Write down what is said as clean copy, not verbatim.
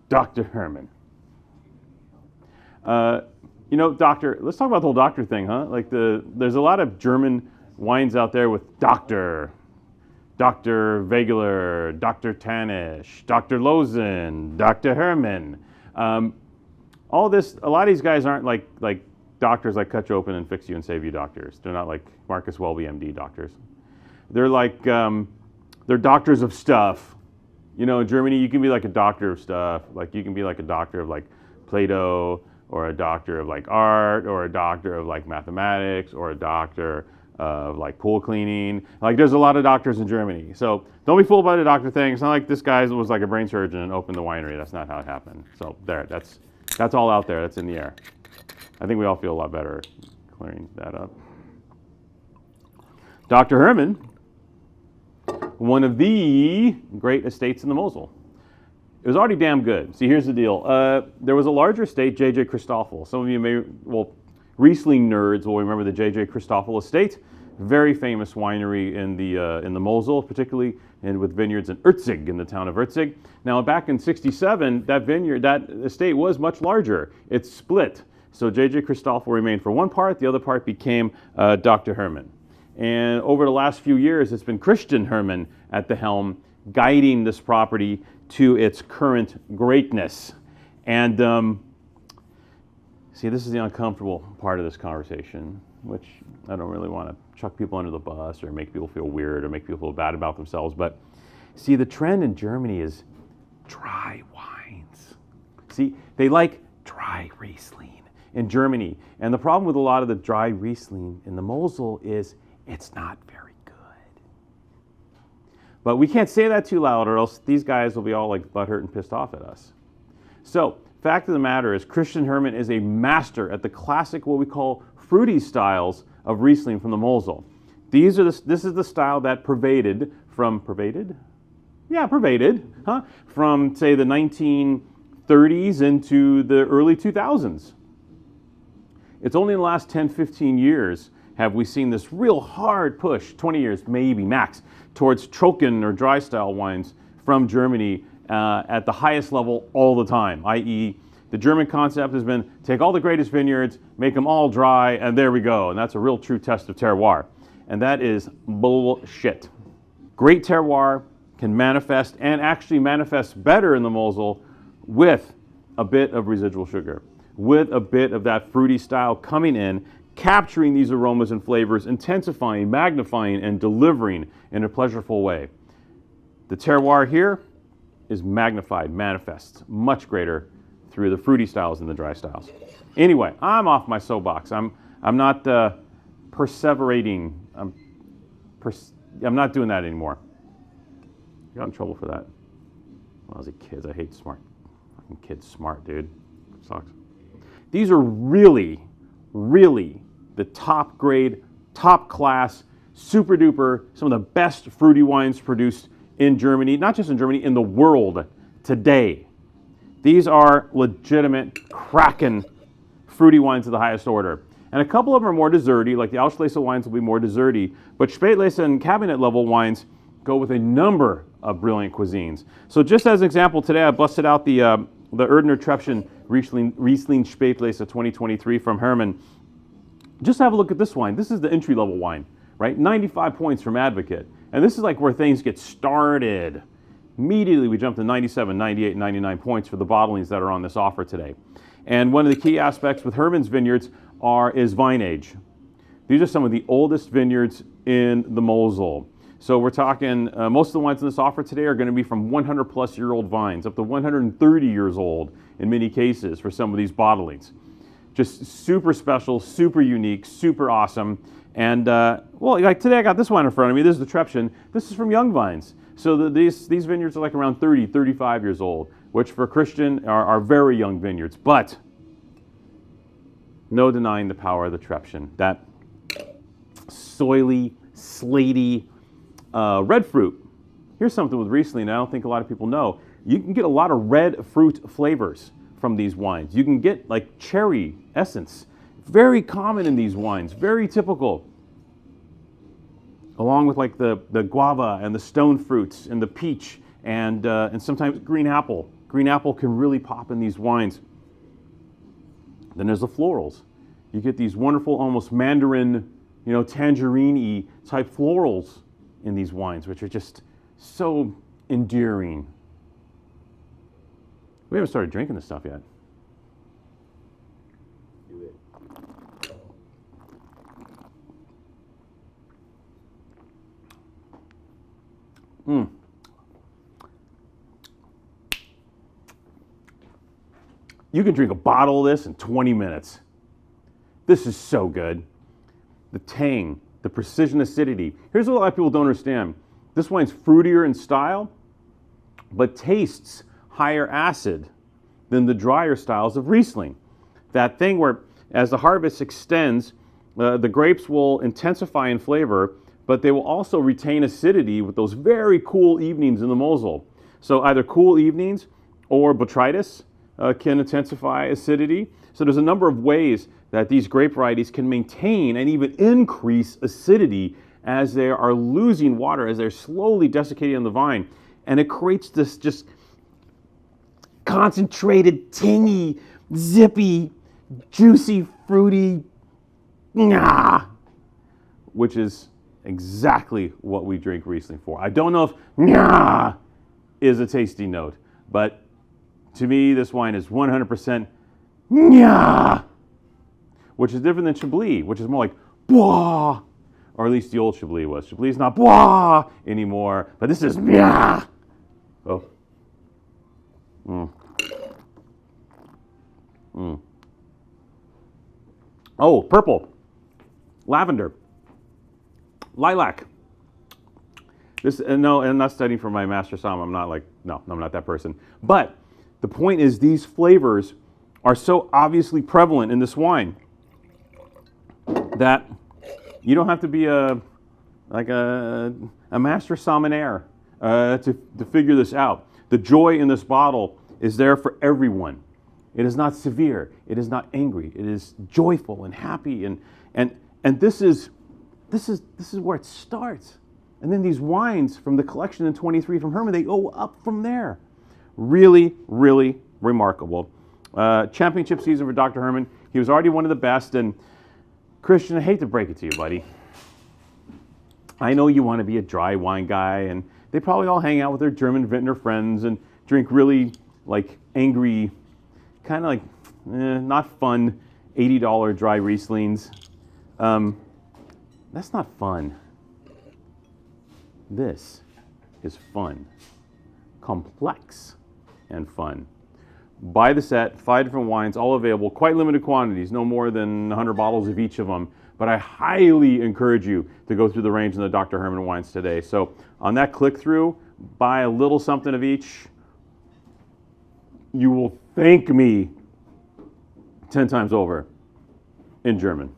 Dr. Hermann. You know, doctor, let's talk about the whole doctor thing, huh? Like there's a lot of German wines out there with Dr. Wegeler, Dr. Tanisch, Dr. Lozen, Dr. Hermann. All this, a lot of these guys aren't like doctors like cut you open and fix you and save you doctors. They're not like Marcus Welby, MD doctors. They're like, they're doctors of stuff. You know, in Germany, you can be like a doctor of stuff. Like you can be like a doctor of like Plato, or a doctor of like art, or a doctor of like mathematics, or a doctor of like pool cleaning. Like there's a lot of doctors in Germany. So don't be fooled by the doctor thing. It's not like this guy was like a brain surgeon and opened the winery. That's not how it happened. So there, that's all out there. That's in the air. I think we all feel a lot better clearing that up. Dr. Hermann, one of the great estates in the Mosel. It was already damn good. See, here's the deal. There was a larger estate, J.J. Christoffel. Some of you may, well, Riesling nerds will remember the J.J. Christoffel estate. Very famous winery in the Mosel, particularly with vineyards in Erzig, in the town of Erzig. Now, back in '67, that estate was much larger. It split. So J.J. Christoffel remained for one part. The other part became Dr. Hermann. And over the last few years, it's been Christian Hermann at the helm, guiding this property to its current greatness. And see, this is the uncomfortable part of this conversation, which I don't really want to chuck people under the bus or make people feel weird or make people feel bad about themselves. But see, the trend in Germany is dry wines. See, they like dry Riesling in Germany. And the problem with a lot of the dry Riesling in the Mosel is it's not very good. But we can't say that too loud or else these guys will be all like butthurt and pissed off at us. So, fact of the matter is Christian Hermann is a master at the classic, what we call fruity styles of Riesling from the Mosel. This is the style that pervaded, from say the 1930s into the early 2000s. It's only in the last 10, 15 years have we seen this real hard push, 20 years maybe max, towards Trocken or dry style wines from Germany at the highest level all the time, i.e. the German concept has been take all the greatest vineyards, make them all dry, and there we go. And that's a real true test of terroir. And that is bullshit. Great terroir can manifest and actually manifests better in the Mosel with a bit of residual sugar, with a bit of that fruity style coming in, capturing these aromas and flavors, intensifying, magnifying, and delivering in a pleasureful way. The terroir here is magnified, manifests much greater through the fruity styles and the dry styles. Anyway, I'm off my soapbox. I'm not perseverating. I'm not doing that anymore. I got in trouble for that. Lousy kids. I hate smart. Fucking kids smart, dude. Sucks. These are really the top grade, top class, super duper, some of the best fruity wines produced in Germany, not just in Germany, in the world today. These are legitimate, cracking fruity wines of the highest order. And a couple of them are more desserty, like the Auslese wines will be more desserty, but Spätlese and cabinet level wines go with a number of brilliant cuisines. So just as an example, today I busted out the Erdner Treppchen Riesling Spätlese 2023 from Hermann. Just have a look at this wine. This is the entry-level wine, right? 95 points from Advocate. And this is like where things get started. Immediately we jump to 97, 98, 99 points for the bottlings that are on this offer today. And one of the key aspects with Hermann's vineyards is vine age. These are some of the oldest vineyards in the Mosel. So we're talking, most of the wines in this offer today are going to be from 100 plus year old vines, up to 130 years old in many cases for some of these bottlings. Just super special, super unique, super awesome. And well, like today I got this wine in front of me. This is the Treppchen. This is from young vines. So these vineyards are like around 30, 35 years old, which for Christian are very young vineyards. But no denying the power of the Treppchen. That soily, slaty, red fruit. Here's something with Riesling I don't think a lot of people know. You can get a lot of red fruit flavors from these wines. You can get like cherry essence. Very common in these wines, very typical. Along with like the guava and the stone fruits and the peach and sometimes green apple. Green apple can really pop in these wines. Then there's the florals. You get these wonderful, almost mandarin, tangerine-y type florals in these wines, which are just so endearing. We haven't started drinking this stuff yet. Do it. You can drink a bottle of this in 20 minutes. This is so good. The tang, the precision acidity. Here's what a lot of people don't understand. This wine's fruitier in style, but tastes higher acid than the drier styles of Riesling. That thing where as the harvest extends, the grapes will intensify in flavor, but they will also retain acidity with those very cool evenings in the Mosel. So either cool evenings or botrytis can intensify acidity. So there's a number of ways that these grape varieties can maintain and even increase acidity as they are losing water, as they're slowly desiccating on the vine. And it creates this just concentrated, tangy, zippy, juicy, fruity, which is exactly what we drink Riesling for. I don't know if is a tasty note, but to me, this wine is 100% which is different than Chablis, which is more like boah, or at least the old Chablis was. Chablis is not boah anymore, but this is Oh. Oh, purple, lavender, lilac. This no, and I'm not studying for my master som. I'm not that person. But the point is, these flavors are so obviously prevalent in this wine that you don't have to be a master sommelier to figure this out. The joy in this bottle is there for everyone. It is not severe. It is not angry. It is joyful and happy, and this is where it starts. And then these wines from the collection in 23 from Hermann, they go up from there. Really, really remarkable. Championship season for Dr. Hermann. He was already one of the best. And Christian, I hate to break it to you, buddy. I know you want to be a dry wine guy, and they probably all hang out with their German vintner friends and drink really angry, kind of not fun, $80 dry Rieslings. That's not fun. This is fun, complex, and fun. Buy the set, 5 different wines, all available, quite limited quantities, no more than 100 bottles of each of them. But I highly encourage you to go through the range in the Dr. Hermann wines today. So on that click-through, buy a little something of each. You will thank me 10 times over in German.